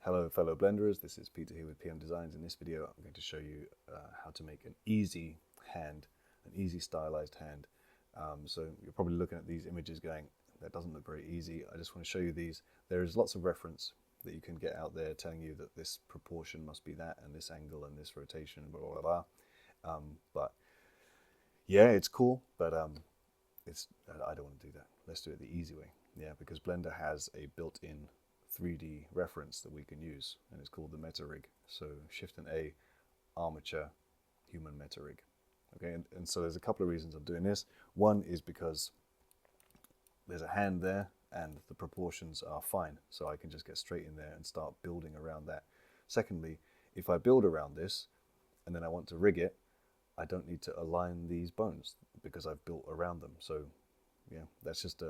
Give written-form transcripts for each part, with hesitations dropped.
Hello fellow Blenderers, this is Peter here with PM Designs. In this video I'm going to show you how to make an easy hand, an easy stylized hand. So you're probably looking at these images going, that doesn't look very easy. I just want to show you these. There is lots of reference that you can get out there telling you that this proportion must be that and this angle and this rotation, blah blah blah. But yeah, it's cool, but I don't want to do that. Let's do it the easy way. Yeah, because Blender has a built-in 3D reference that we can use, and it's called the meta rig. So Shift and A, armature, human meta rig. Okay, and so there's a couple of reasons I'm doing this. One is because there's a hand there and the proportions are fine, so I can just get straight in there and start building around that. Secondly, if I build around this and then I want to rig it, I don't need to align these bones because I've built around them. So yeah, that's just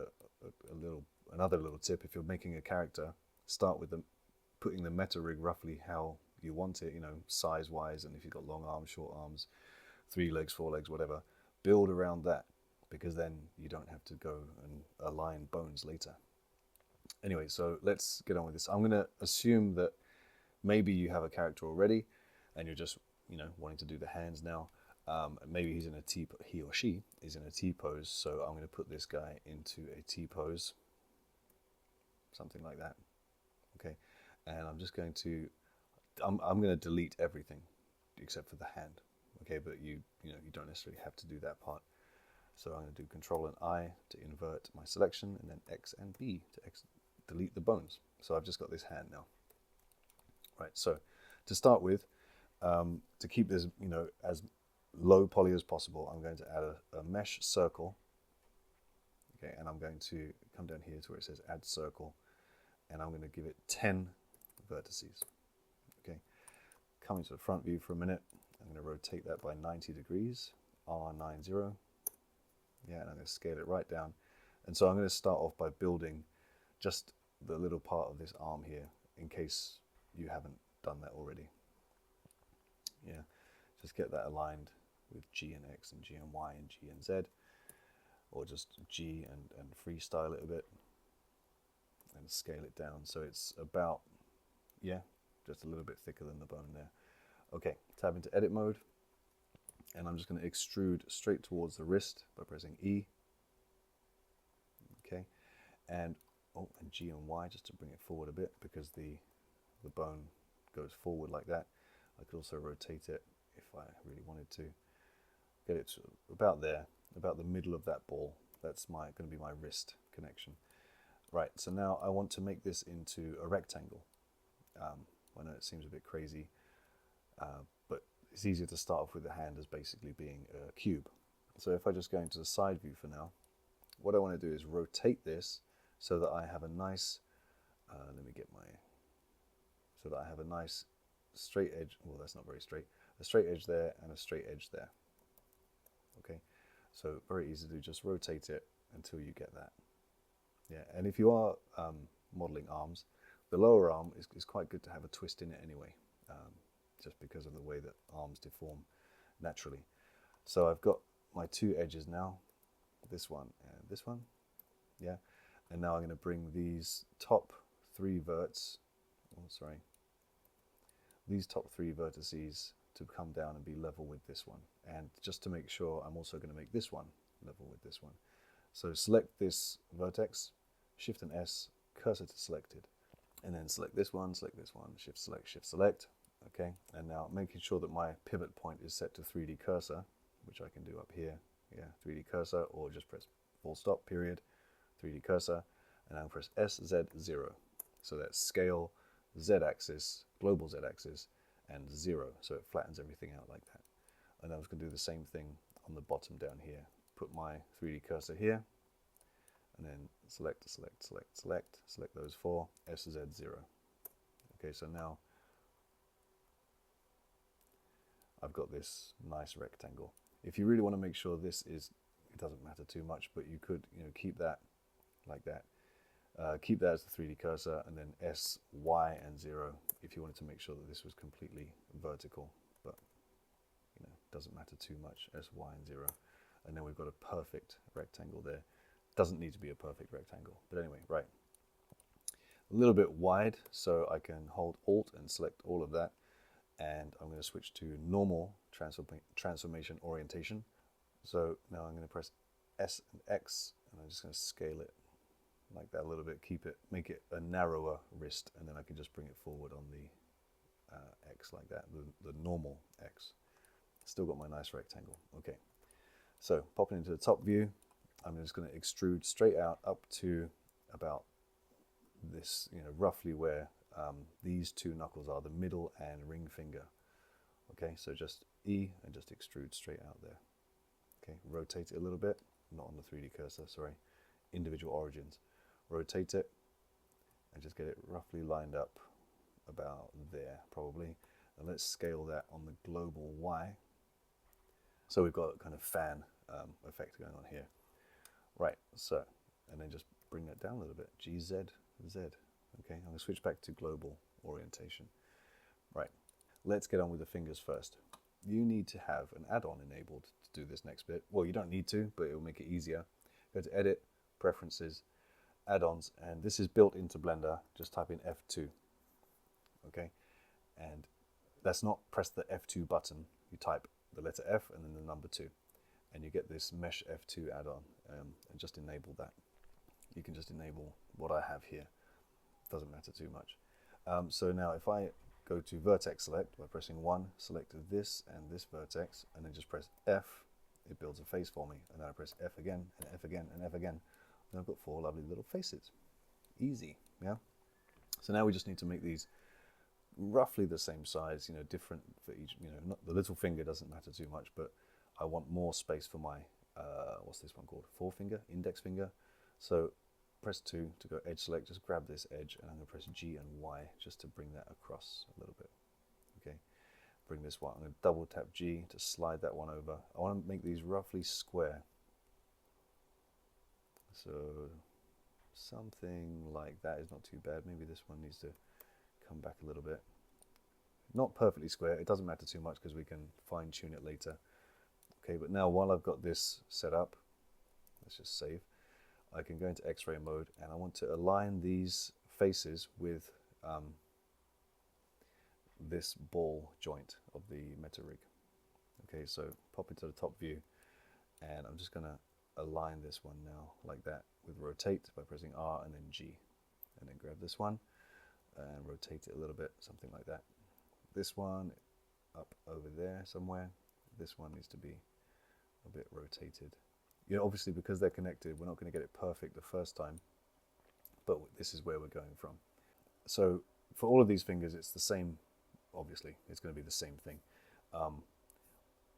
another little tip. If you're making a character, start with putting the meta rig roughly how you want it, size wise, and if you've got long arms, short arms, 3 legs, 4 legs, whatever, build around that, because then you don't have to go and align bones later. Anyway, so let's get on with this. I'm going to assume that maybe you have a character already and you're just wanting to do the hands now. Maybe he's in a T, he or she is in a T pose, so I'm going to put this guy into a T pose, something like that. Okay, and I'm just going to, I'm going to delete everything except for the hand. Okay, but you don't necessarily have to do that part. So I'm going to do Control and I to invert my selection, and then X and B to delete the bones. So I've just got this hand now. Right. So to start with, to keep this as low poly as possible, I'm going to add a mesh circle. Okay, and I'm going to come down here to where it says Add Circle, and I'm going to give it 10 vertices. Okay, coming to the front view for a minute, I'm going to rotate that by 90 degrees, R90. Yeah, and I'm going to scale it right down. And so I'm going to start off by building just the little part of this arm here, in case you haven't done that already. Yeah, just get that aligned with G and X and G and Y and G and Z, or just G and freestyle it a bit and scale it down so it's about, yeah, just a little bit thicker than the bone there. Okay, tab into edit mode, and I'm just going to extrude straight towards the wrist by pressing E. Okay, and G and Y just to bring it forward a bit, because the bone goes forward like that. I could also rotate it if I really wanted to. Get it to about there, about the middle of that ball. That's going to be my wrist connection. Right, so now I want to make this into a rectangle. I know it seems a bit crazy, but it's easier to start off with the hand as basically being a cube. So if I just go into the side view for now, what I want to do is rotate this so that I have a nice, so that I have a nice straight edge. Well, that's not very straight. A straight edge there and a straight edge there. Okay, so very easy to do. Just rotate it until you get that. Yeah, and if you are modeling arms, the lower arm is quite good to have a twist in it anyway, just because of the way that arms deform naturally. So I've got my 2 edges now, this one and this one. Yeah, and now I'm going to bring these top 3 these top 3 vertices to come down and be level with this one. And just to make sure, I'm also going to make this one level with this one. So select this vertex, Shift and S, cursor to selected, and then select this one, Shift select. Okay, and now making sure that my pivot point is set to 3D cursor, which I can do up here. Yeah, 3D cursor, or just press full stop, period, 3D cursor, and I'll press SZ0. So that's scale, Z-axis, global Z-axis, and 0, so it flattens everything out like that. And I was going to do the same thing on the bottom down here. Put my 3D cursor here, and then select those 4, SZ0. Okay, so now I've got this nice rectangle. If you really want to make sure this is, it doesn't matter too much, but you could keep that like that. Keep that as the 3D cursor, and then S, Y, and 0 if you wanted to make sure that this was completely vertical, but doesn't matter too much, S, Y, and 0. And then we've got a perfect rectangle there. Doesn't need to be a perfect rectangle, but anyway, right. a little bit wide, so I can hold Alt and select all of that. And I'm going to switch to normal transformation orientation. So now I'm going to press S and X, and I'm just going to scale it like that a little bit, make it a narrower wrist, and then I can just bring it forward on the X like that, the normal X. Still got my nice rectangle. Okay, so popping into the top view, I'm just going to extrude straight out up to about this, roughly where these two knuckles are, the middle and ring finger. Okay, so just E and just extrude straight out there. Okay, rotate it a little bit, not on the 3D cursor, sorry, individual origins. Rotate it and just get it roughly lined up about there probably. And let's scale that on the global Y. So we've got a kind of fan effect going on here. Right, so, and then just bring that down a little bit. G, Z, Z. Okay, I'm going to switch back to global orientation. Right, let's get on with the fingers first. You need to have an add-on enabled to do this next bit. Well, you don't need to, but it will make it easier. Go to Edit, Preferences, Add-ons, and this is built into Blender. Just type in F2. Okay, and that's not press the F2 button. You type the letter F and then the number 2, and you get this Mesh F2 add-on, and just enable that. You can just enable what I have here. Doesn't matter too much. So now if I go to Vertex Select by pressing 1, select this and this vertex, and then just press F, it builds a face for me. And then I press F again, and F again, and F again. And I've got 4 lovely little faces. Easy, yeah? So now we just need to make these roughly the same size, different for each, not, the little finger doesn't matter too much, but I want more space for my, what's this one called? Forefinger, index finger. So press 2 to go edge select, just grab this edge, and I'm going to press G and Y just to bring that across a little bit. Okay, bring this one, I'm going to double tap G to slide that one over. I want to make these roughly square. So something like that is not too bad. Maybe this one needs to come back a little bit. Not perfectly square, it doesn't matter too much because we can fine tune it later. Okay, but now while I've got this set up, let's just save. I can go into X-ray mode, and I want to align these faces with this ball joint of the meta rig. Okay, so pop into the top view, and I'm just going to align this one now like that with rotate by pressing R and then G, and then grab this one and rotate it a little bit, something like that. This one up over there somewhere. This one needs to be a bit rotated. Obviously because they're connected, we're not going to get it perfect the first time, but this is where we're going from. So for all of these fingers, it's the same. Obviously, it's going to be the same thing,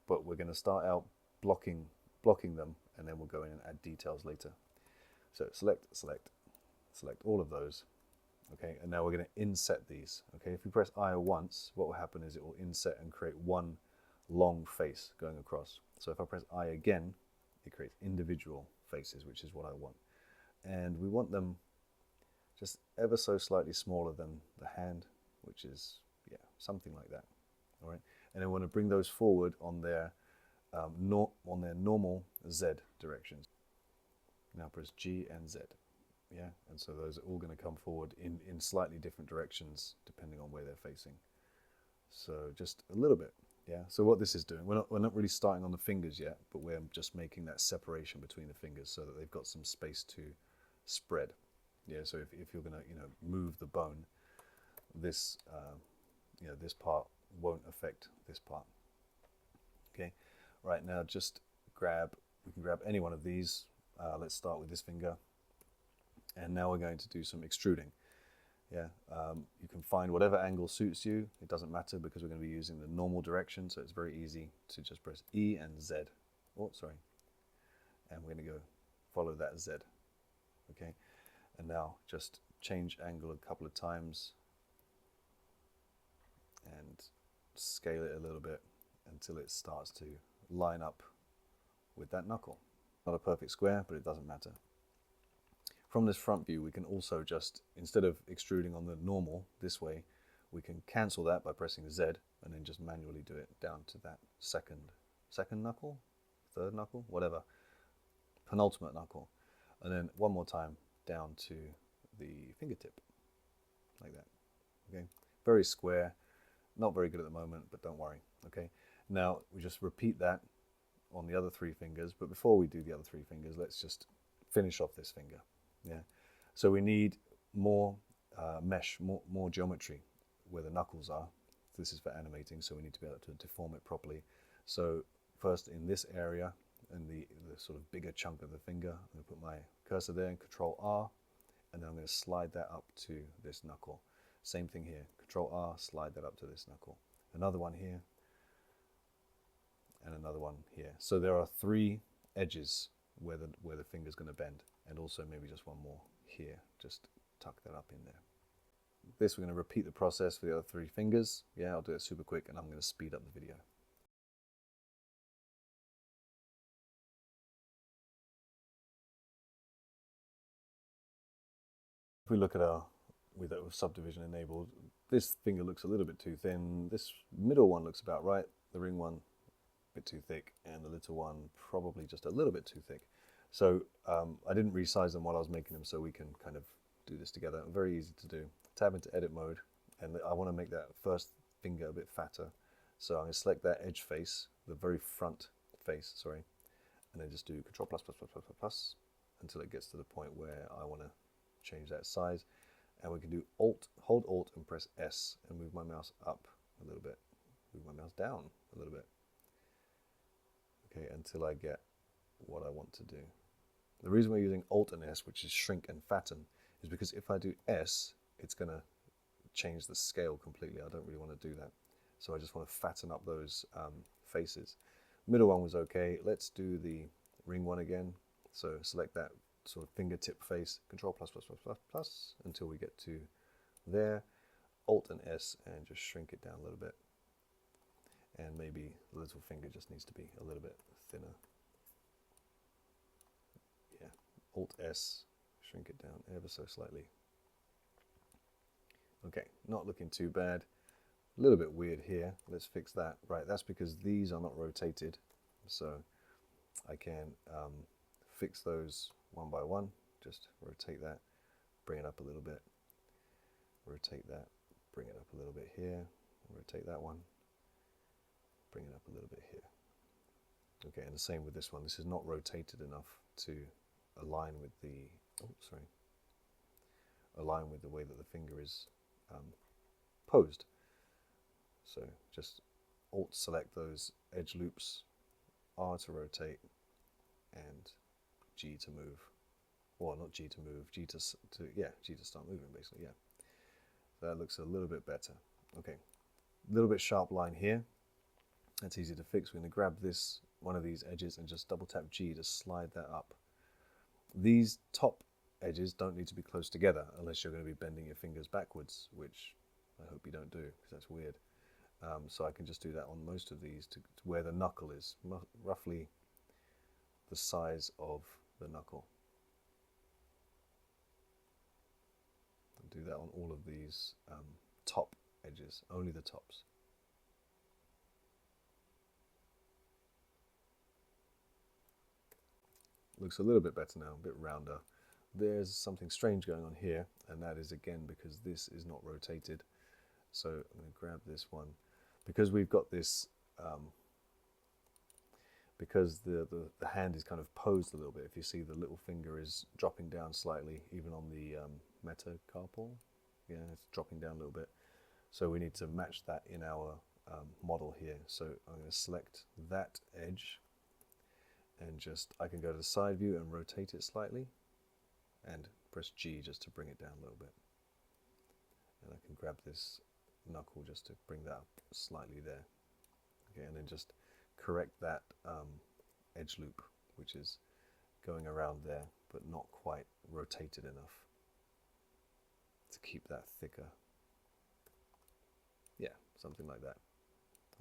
but we're going to start out blocking them, and then we'll go in and add details later. So select all of those. Okay, and now we're going to inset these. Okay, if we press I once, what will happen is it will inset and create one long face going across. So if I press I again, it creates individual faces, which is what I want. And we want them just ever so slightly smaller than the hand, which is, yeah, something like that. All right, and then we want to bring those forward on their normal Z directions. Now press G and Z. Yeah, and so those are all going to come forward in slightly different directions depending on where they're facing. So just a little bit, yeah. So what this is doing, we're not really starting on the fingers yet, but we're just making that separation between the fingers so that they've got some space to spread. Yeah, so if you're going to move the bone, this this part won't affect this part. Okay, right now just we can grab any one of these. Let's start with this finger. And now we're going to do some extruding. Yeah, you can find whatever angle suits you. It doesn't matter because we're going to be using the normal direction, so it's very easy to just press E and Z. Oh, sorry. And we're going to go follow that Z. Okay, and now just change angle a couple of times and scale it a little bit until it starts to line up with that knuckle. Not a perfect square, but it doesn't matter. From this front view, we can also just, instead of extruding on the normal this way, we can cancel that by pressing Z and then just manually do it down to that second knuckle, third knuckle, whatever, penultimate knuckle. And then one more time down to the fingertip. like that. Okay, very square, not very good at the moment, but don't worry. Okay, now we just repeat that on the other three fingers, but before we do the other three fingers, let's just finish off this finger. Yeah, so we need more mesh, more geometry where the knuckles are. This is for animating, so we need to be able to deform it properly. So first in this area, in the sort of bigger chunk of the finger, I'm going to put my cursor there and Control R, and then I'm going to slide that up to this knuckle. Same thing here, Control R, slide that up to this knuckle. Another one here, and another one here. So there are three edges where the finger's going to bend, and also maybe just one more here. Just tuck that up in there. This, we're going to repeat the process for the other three fingers. Yeah, I'll do it super quick, and I'm going to speed up the video. If we look at our, with subdivision enabled, this finger looks a little bit too thin. This middle one looks about right. The ring one, a bit too thick, and the little one probably just a little bit too thick. So I didn't resize them while I was making them, so we can kind of do this together. Very easy to do. Tab into edit mode, and I want to make that first finger a bit fatter. So I'm going to select that edge face, the very front face, sorry, and then just do Control plus plus plus plus plus plus until it gets to the point where I want to change that size. And we can do hold Alt and press S and move my mouse up a little bit, move my mouse down a little bit. Okay, until I get what I want to do. The reason we're using Alt and S, which is shrink and fatten, is because if I do S, it's going to change the scale completely. I don't really want to do that. So I just want to fatten up those faces. Middle one was okay. Let's do the ring one again. So select that sort of fingertip face, Control plus plus plus plus plus until we get to there. Alt and S and just shrink it down a little bit. And maybe the little finger just needs to be a little bit thinner. Yeah, Alt S, shrink it down ever so slightly. Okay, not looking too bad. A little bit weird here. Let's fix that. Right, that's because these are not rotated. So I can fix those one by one. Just rotate that, bring it up a little bit. Rotate that, bring it up a little bit here. Rotate that one, bring it up a little bit here. Okay, and the same with this one. This is not rotated enough to align with the, align with the way that the finger is posed. So just Alt select those edge loops, R to rotate, and G to move. Well, not G to move, G to start moving basically, yeah. That looks a little bit better. Okay, a little bit sharp line here. That's easy to fix. We're going to grab this, one of these edges, and just double tap G to slide that up. These top edges don't need to be close together unless you're going to be bending your fingers backwards, which I hope you don't do because that's weird. So I can just do that on most of these to where the knuckle is, roughly the size of the knuckle. I'll do that on all of these top edges, only the tops. Looks a little bit better now, a bit rounder. There's something strange going on here, and that is again because this is not rotated. So I'm going to grab this one. Because we've got this, because the hand is kind of posed a little bit, if you see the little finger is dropping down slightly, even on the metacarpal, yeah, it's dropping down a little bit. So we need to match that in our model here. So I'm going to select that edge, and just, I can go to the side view and rotate it slightly, and press G just to bring it down a little bit. And I can grab this knuckle just to bring that up slightly there. Okay, and then just correct that edge loop, which is going around there, but not quite rotated enough to keep that thicker. Yeah, something like that.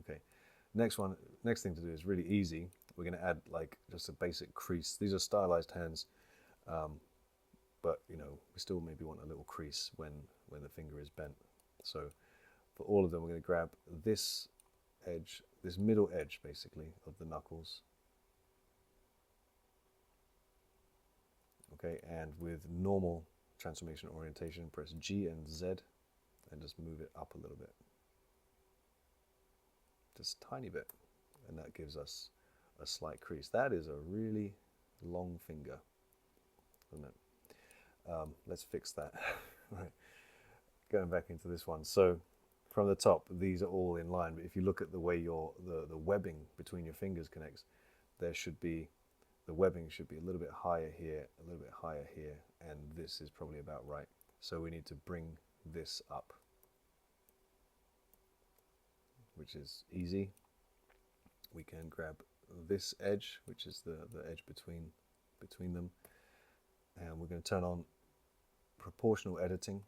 Okay, next thing to do is really easy. We're going to add like just a basic crease. These are stylized hands, but you know, we still maybe want a little crease when the finger is bent. So for all of them, we're going to grab this edge, this middle edge basically of the knuckles. Okay, and with normal transformation orientation, press G and Z and just move it up a little bit, just a tiny bit, and that gives us a slight crease. That is a really long finger, isn't it? Let's fix that. Right, going back into this one. So from the top, these are all in line, but if you look at the way the webbing between your fingers connects, there should be, the webbing should be a little bit higher here, a little bit higher here, and this is probably about right. So we need to bring this up, which is easy. We can grab this edge, which is the edge between them, and we're going to turn on proportional editing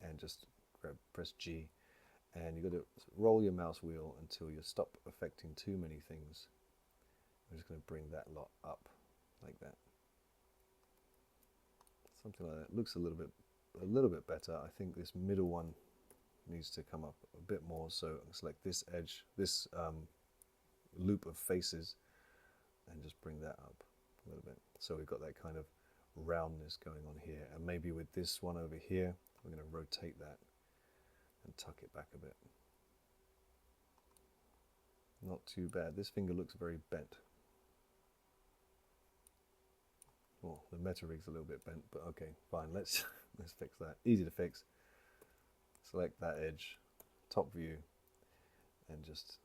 and just press G, and you've got to roll your mouse wheel until you stop affecting too many things. I'm just going to bring that lot up like that, something like that. Looks a little bit better. I think this middle one needs to come up a bit more, so I'll select this edge, this loop of faces, and just bring that up a little bit, so we've got that kind of roundness going on here. And maybe with this one over here, we're going to rotate that and tuck it back a bit. Not too bad. This finger looks very bent. Oh, the meta rig's a little bit bent, but okay, fine. Let's fix that. Easy to fix. Select that edge, top view, and just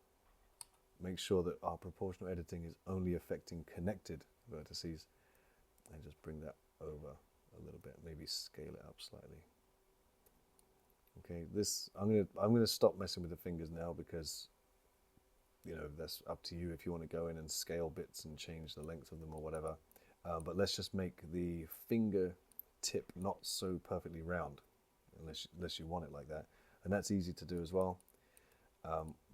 make sure that our proportional editing is only affecting connected vertices, and just bring that over a little bit. Maybe scale it up slightly. Okay, this I'm gonna stop messing with the fingers now, because that's up to you if you want to go in and scale bits and change the length of them or whatever. But let's just make the finger tip not so perfectly round, unless you want it like that, and that's easy to do as well.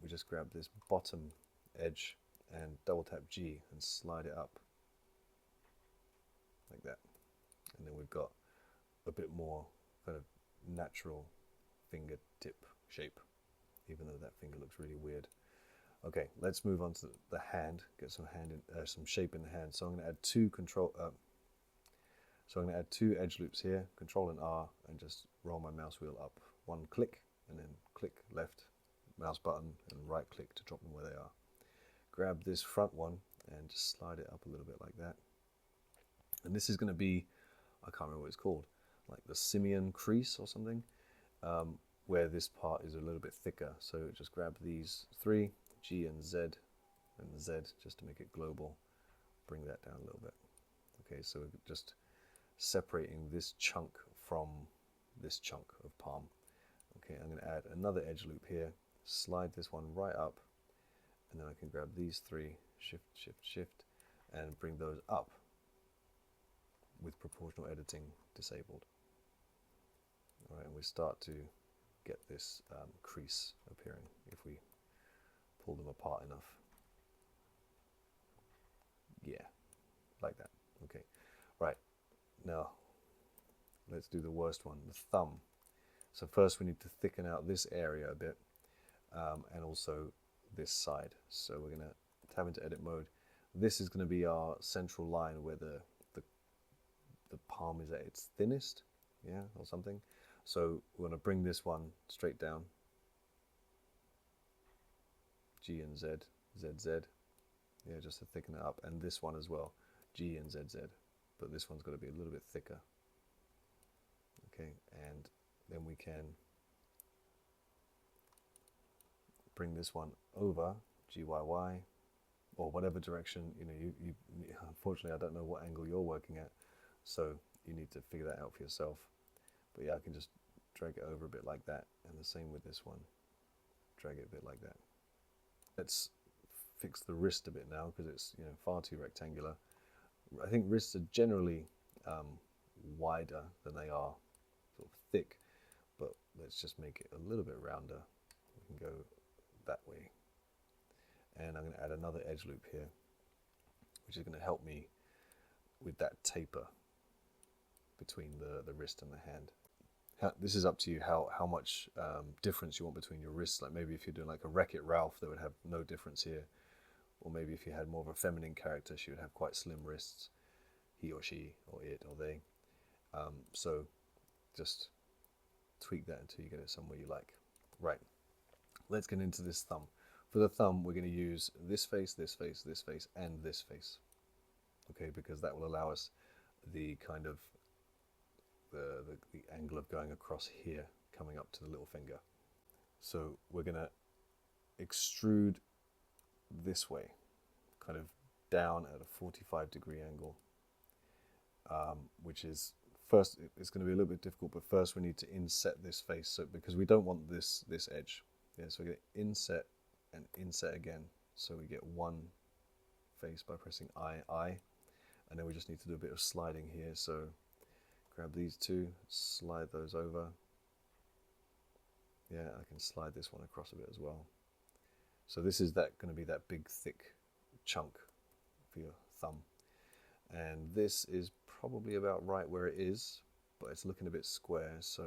We just grab this bottom edge and double tap G and slide it up like that, and then we've got a bit more kind of natural fingertip shape, even though that finger looks really weird. Okay, let's move on to the hand. Get some some shape in the hand. So I'm going to add two So I'm going to add two edge loops here. Control and R, and just roll my mouse wheel up. One click, and then click left mouse button and right click to drop them where they are. Grab this front one and just slide it up a little bit like that. And this is going to be, I can't remember what it's called, like the simian crease or something, where this part is a little bit thicker. So just grab these three, G and Z, and the Z just to make it global. Bring that down a little bit. Okay, so we're just separating this chunk from this chunk of palm. Okay, I'm going to add another edge loop here, slide this one right up, and then I can grab these three, shift, shift, shift, and bring those up with proportional editing disabled. All right, and we start to get this crease appearing if we pull them apart enough. Yeah, like that. Okay, right, now let's do the worst one, the thumb. So first we need to thicken out this area a bit, and also this side. So we're going to tab into edit mode. This is going to be our central line where the palm is at its thinnest, yeah, or something. So we're going to bring this one straight down, G and Z, Z, Z, yeah, just to thicken it up, and this one as well, G and Z, Z, but this one's got to be a little bit thicker. Okay, and then we can bring this one over, GYY, or whatever direction, you unfortunately I don't know what angle you're working at, so you need to figure that out for yourself. But yeah, I can just drag it over a bit like that, and the same with this one, drag it a bit like that. Let's fix the wrist a bit now, because it's far too rectangular. I think wrists are generally wider than they are sort of thick, but let's just make it a little bit rounder. We can go that way, and I'm going to add another edge loop here, which is going to help me with that taper between the wrist and the hand. This is up to you how much difference you want between your wrists. Like maybe if you're doing like a Wreck-It Ralph, that would have no difference here, or maybe if you had more of a feminine character, she would have quite slim wrists, he or she or it or they. So just tweak that until you get it somewhere you like. Right, let's get into this thumb. For the thumb, we're going to use this face, this face, this face, and this face. Okay, because that will allow us the kind of the angle of going across here, coming up to the little finger. So we're going to extrude this way, kind of down at a 45-degree angle, which is first, it's going to be a little bit difficult, but first we need to inset this face, so because we don't want this edge. Yeah, so we get inset and inset again, so we get one face by pressing I, and then we just need to do a bit of sliding here. So grab these two, slide those over. Yeah, I can slide this one across a bit as well. So this is going to be that big thick chunk for your thumb, and this is probably about right where it is, but it's looking a bit square, so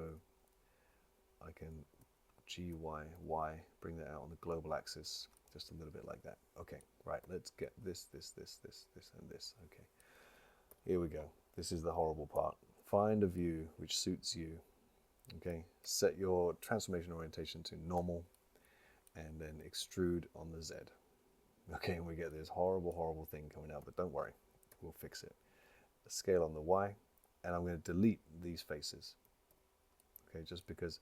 I can Y, bring that out on the global axis just a little bit like that. Okay, right, let's get this, and this. Okay, here we go. This is the horrible part. Find a view which suits you. Okay, set your transformation orientation to normal, and then extrude on the Z. Okay, and we get this horrible thing coming out, but don't worry, we'll fix it. Scale on the Y, and I'm going to delete these faces. Okay, just because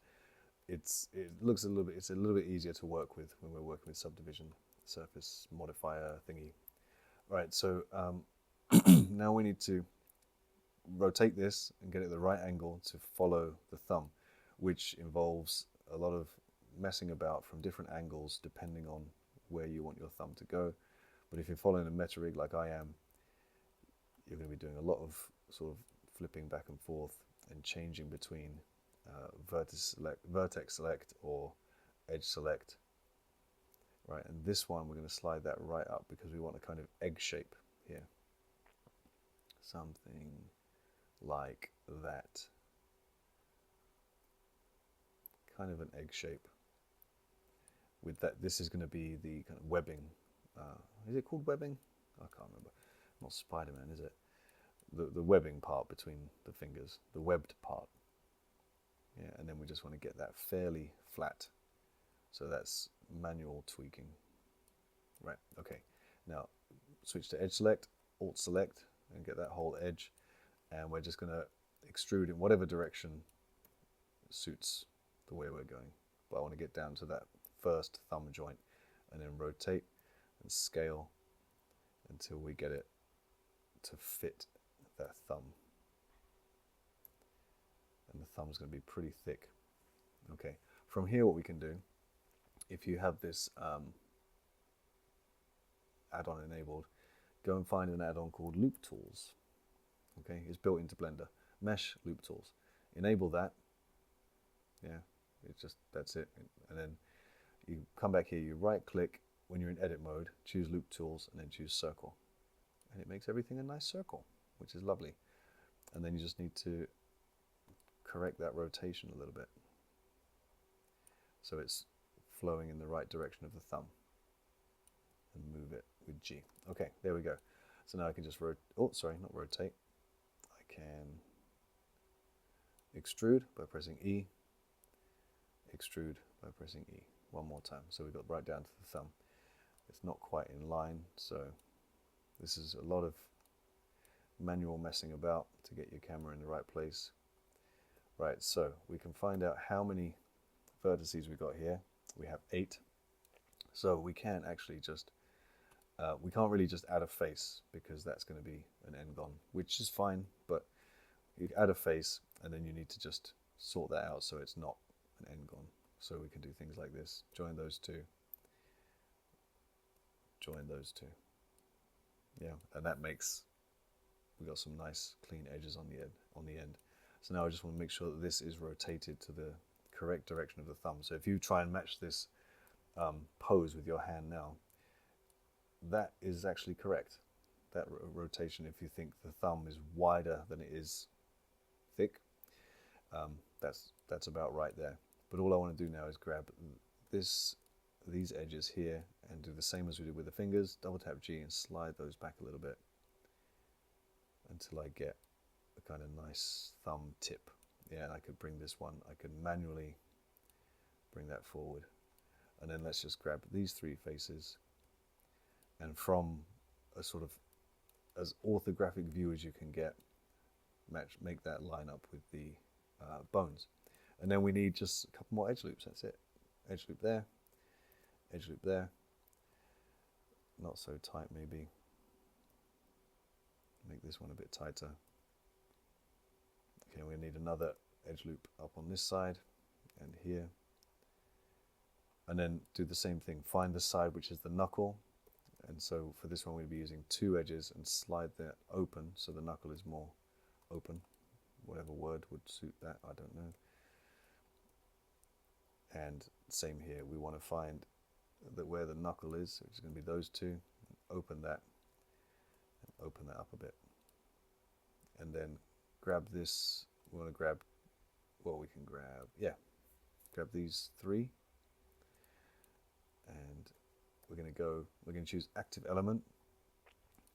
it's a little bit easier to work with when we're working with subdivision surface modifier thingy. All right, so now we need to rotate this and get it the right angle to follow the thumb, which involves a lot of messing about from different angles depending on where you want your thumb to go. But if you're following a meta rig like I am, you're going to be doing a lot of sort of flipping back and forth and changing between vertex select or edge select. Right, and this one we're going to slide that right up because we want a kind of egg shape here. Something like that. Kind of an egg shape. With that, this is going to be the kind of webbing. Is it called webbing? I can't remember. Not Spider-Man, is it? The webbing part between the fingers, the webbed part. Yeah, and then we just want to get that fairly flat. So that's manual tweaking. Right, okay. Now switch to edge select, alt select, and get that whole edge. And we're just going to extrude in whatever direction suits the way we're going. But I want to get down to that first thumb joint, and then rotate and scale until we get it to fit that thumb. And the thumb's going to be pretty thick. Okay, from here what we can do, if you have this add-on enabled, go and find an add-on called Loop Tools. Okay, it's built into Blender. Mesh Loop Tools. Enable that. Yeah, it's just, that's it. And then you come back here, you right click when you're in edit mode, choose Loop Tools, and then choose Circle. And it makes everything a nice circle, which is lovely. And then you just need to correct that rotation a little bit, so it's flowing in the right direction of the thumb, and move it with G. Okay, there we go. So now I can just not rotate. I can extrude by pressing E, extrude by pressing E. One more time. So we got right down to the thumb. It's not quite in line, so this is a lot of manual messing about to get your camera in the right place. Right, so we can find out how many vertices we got here. We have 8. So we can actually just, we can't really just add a face because that's going to be an n-gon, which is fine, but you add a face and then you need to just sort that out so it's not an n-gon. So we can do things like this, join those two, join those two. Yeah, and that makes, we got some nice clean edges on the end. So now I just want to make sure that this is rotated to the correct direction of the thumb. So if you try and match this pose with your hand now, that is actually correct. That rotation, if you think the thumb is wider than it is thick, that's about right there. But all I want to do now is grab these edges here and do the same as we did with the fingers, double tap G and slide those back a little bit until I get a kind of nice thumb tip. Yeah, and I could bring this one, I could manually bring that forward. And then let's just grab these three faces, and from a sort of as orthographic view as you can get, make that line up with the bones. And then we need just a couple more edge loops, that's it. Edge loop there, edge loop there. Not so tight maybe. Make this one a bit tighter. Okay, we need another edge loop up on this side and here. And then do the same thing, find the side which is the knuckle. And so for this one we'll be using two edges and slide that open so the knuckle is more open. Whatever word would suit that, I don't know. And same here, we want to find that where the knuckle is, which is going to be those two, open that, and open that up a bit. And then grab this, we want to grab, well we can grab, yeah, grab these three. And we're going to choose active element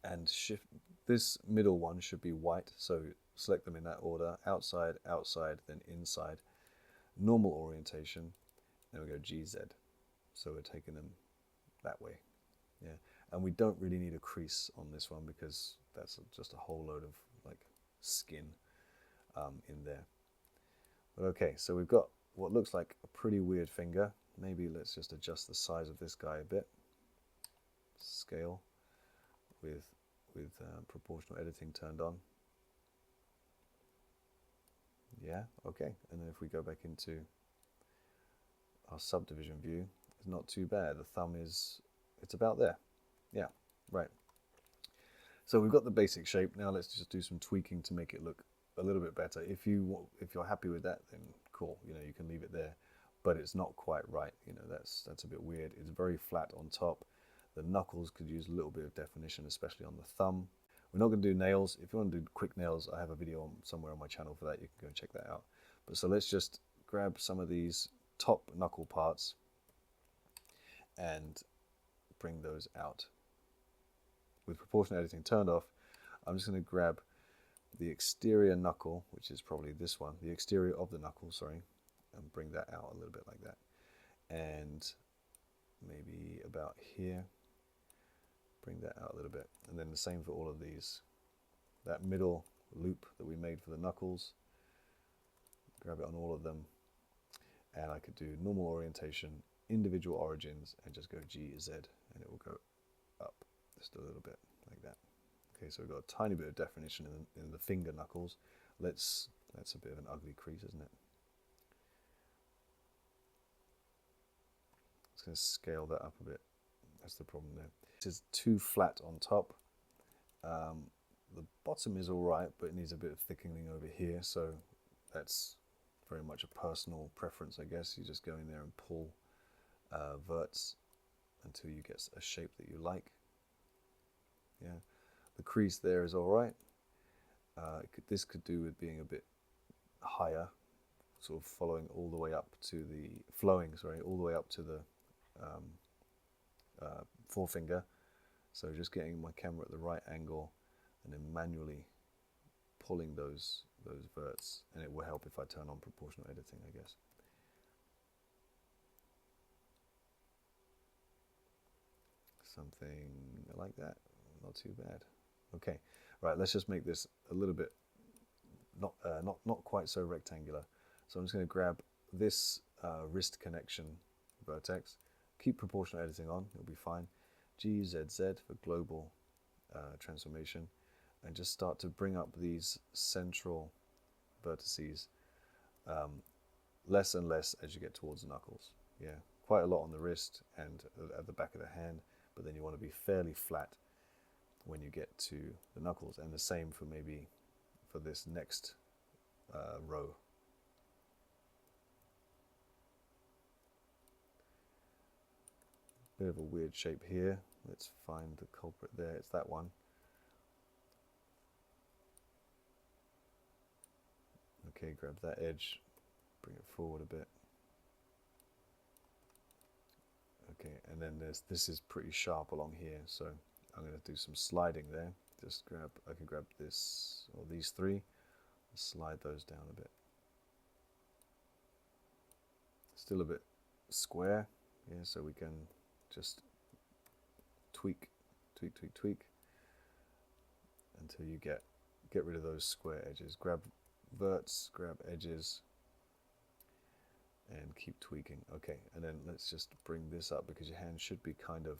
and shift, this middle one should be white, so select them in that order, outside, outside, then inside, normal orientation, then we go GZ. So we're taking them that way, yeah. And we don't really need a crease on this one because that's just a whole load of like skin in there. But okay, so we've got what looks like a pretty weird finger. Maybe let's just adjust the size of this guy a bit. Scale with proportional editing turned on. Yeah, okay. And then if we go back into our subdivision view, it's not too bad. The thumb is, it's about there. Yeah, right. So we've got the basic shape. Now let's just do some tweaking to make it look a little bit better. If you're happy with that, then cool. You know, you can leave it there. But it's not quite right. You know, that's a bit weird. It's very flat on top. The knuckles could use a little bit of definition, especially on the thumb. We're not going to do nails. If you want to do quick nails, I have a video somewhere on my channel for that. You can go and check that out. But so let's just grab some of these top knuckle parts and bring those out. With proportional editing turned off, I'm just going to grab the exterior knuckle, which is probably this one, the exterior of the knuckle, sorry, and bring that out a little bit like that. And maybe about here, bring that out a little bit. And then the same for all of these. That middle loop that we made for the knuckles, grab it on all of them. And I could do normal orientation, individual origins, and just go GZ, and it will go up just a little bit like that. Okay, so we've got a tiny bit of definition in the finger knuckles. That's a bit of an ugly crease, isn't it? It's going to scale that up a bit. That's the problem there. It is too flat on top. The bottom is all right, but it needs a bit of thickening over here. So that's very much a personal preference, I guess. You just go in there and pull verts until you get a shape that you like. Yeah, the crease there is all right. This could do with being a bit higher, sort of flowing all the way up to the forefinger. So just getting my camera at the right angle and then manually pulling those verts, and it will help if I turn on proportional editing, I guess. Something like that, not too bad. Okay, right, let's just make this a little bit not quite so rectangular. So I'm just going to grab this wrist connection vertex, keep proportional editing on, it'll be fine. GZZ for global transformation, and just start to bring up these central vertices less and less as you get towards the knuckles. Yeah, quite a lot on the wrist and at the back of the hand, but then you want to be fairly flat when you get to the knuckles, and the same for maybe for this next row. Bit of a weird shape here. Let's find the culprit there. It's that one. Okay, grab that edge, bring it forward a bit. Okay, and then this is pretty sharp along here, so I'm going to do some sliding there. I can grab this, or these three, slide those down a bit. Still a bit square, yeah, so we can just tweak until you get rid of those square edges. Grab verts, grab edges, and keep tweaking. Okay, and then let's just bring this up because your hand should be kind of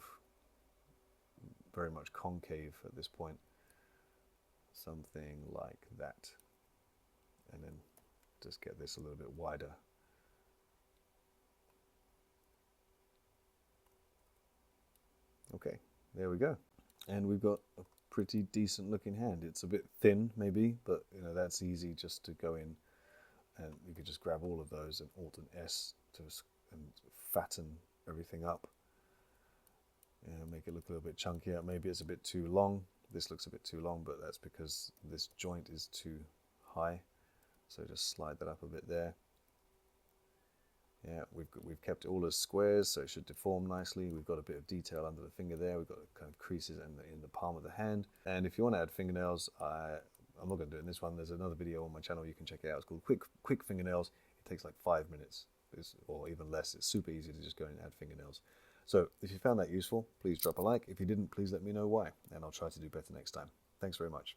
very much concave at this point. Something like that. And then just get this a little bit wider. Okay, there we go. And we've got a pretty decent looking hand. It's a bit thin maybe, but you know, that's easy just to go in, and you could just grab all of those and Alt and S to and fatten everything up. And make it look a little bit chunkier. Maybe it's a bit too long. This looks a bit too long, but that's because this joint is too high. So just slide that up a bit there. Yeah, we've kept it all as squares, so it should deform nicely. We've got a bit of detail under the finger there. We've got kind of creases in the palm of the hand. And if you want to add fingernails, I'm not going to do it in this one. There's another video on my channel you can check it out. It's called Quick Fingernails. It takes like 5 minutes, or even less. It's super easy to just go and add fingernails. So if you found that useful, please drop a like. If you didn't, please let me know why, and I'll try to do better next time. Thanks very much.